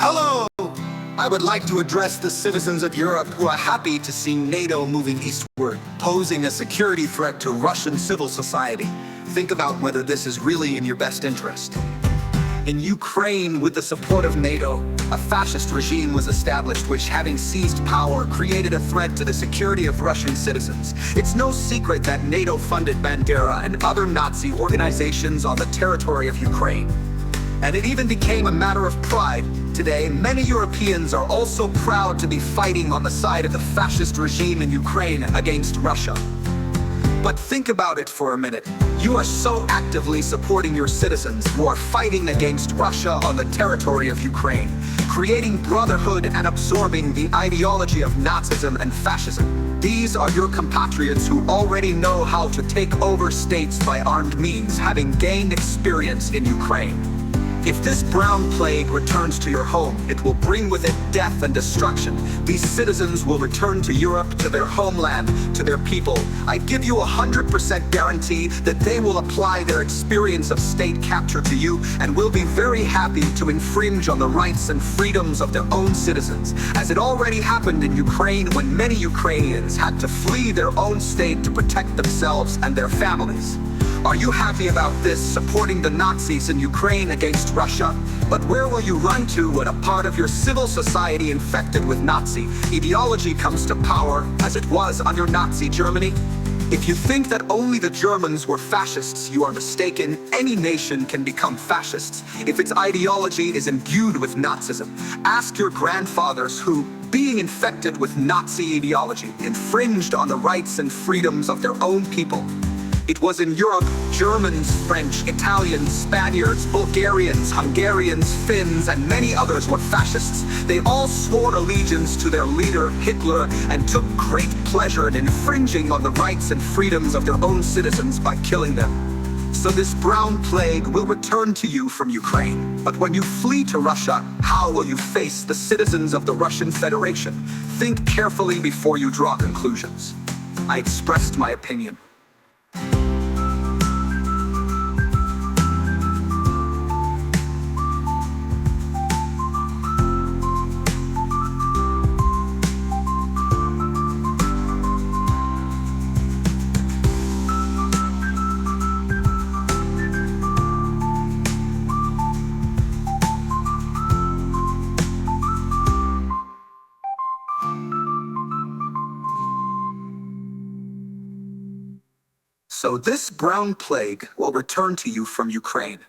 Hello! I would like to address the citizens of Europe who are happy to see NATO moving eastward, posing a security threat to Russian civil society. Think about whether this is really in your best interest. In Ukraine, with the support of NATO, a fascist regime was established which, having seized power, created a threat to the security of Russian citizens. It's no secret that NATO funded Bandera and other Nazi organizations on the territory of Ukraine. And it even became a matter of pride. Today, many Europeans are also proud to be fighting on the side of the fascist regime in Ukraine against Russia. But think about it for a minute. You are so actively supporting your citizens who are fighting against Russia on the territory of Ukraine, creating brotherhood and absorbing the ideology of Nazism and fascism. These are your compatriots who already know how to take over states by armed means, having gained experience in Ukraine. If this brown plague returns to your home, it will bring with it death and destruction. These citizens will return to Europe, to their homeland, to their people. I give you 100% guarantee that they will apply their experience of state capture to you and will be very happy to infringe on the rights and freedoms of their own citizens, as it already happened in Ukraine when many Ukrainians had to flee their own state to protect themselves and their families. Are you happy about this, supporting the Nazis in Ukraine against Russia? But where will you run to when a part of your civil society infected with Nazi ideology comes to power, as it was under Nazi Germany? If you think that only the Germans were fascists, you are mistaken. Any nation can become fascists if its ideology is imbued with Nazism. Ask your grandfathers who, being infected with Nazi ideology, infringed on the rights and freedoms of their own people. It was in Europe, Germans, French, Italians, Spaniards, Bulgarians, Hungarians, Finns, and many others were fascists. They all swore allegiance to their leader, Hitler, and took great pleasure in infringing on the rights and freedoms of their own citizens by killing them. So this brown plague will return to you from Ukraine. But when you flee to Russia, how will you face the citizens of the Russian Federation? Think carefully before you draw conclusions. I expressed my opinion. So this brown plague will return to you from Ukraine.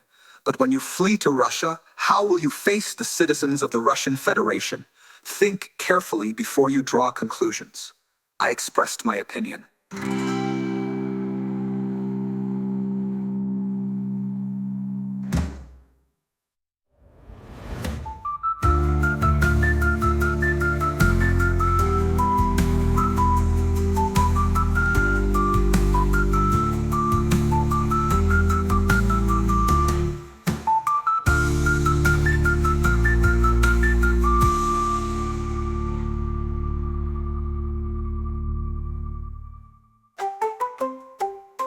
But when you flee to Russia, how will you face the citizens of the Russian Federation? Think carefully before you draw conclusions. I expressed my opinion.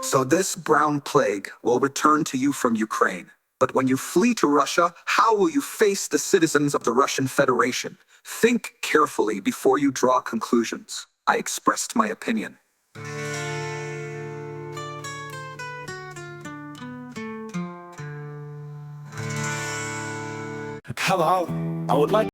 So this brown plague will return to you from Ukraine. But when you flee to Russia, how will you face the citizens of the Russian Federation? Think carefully before you draw conclusions. I expressed my opinion. Hello, I would like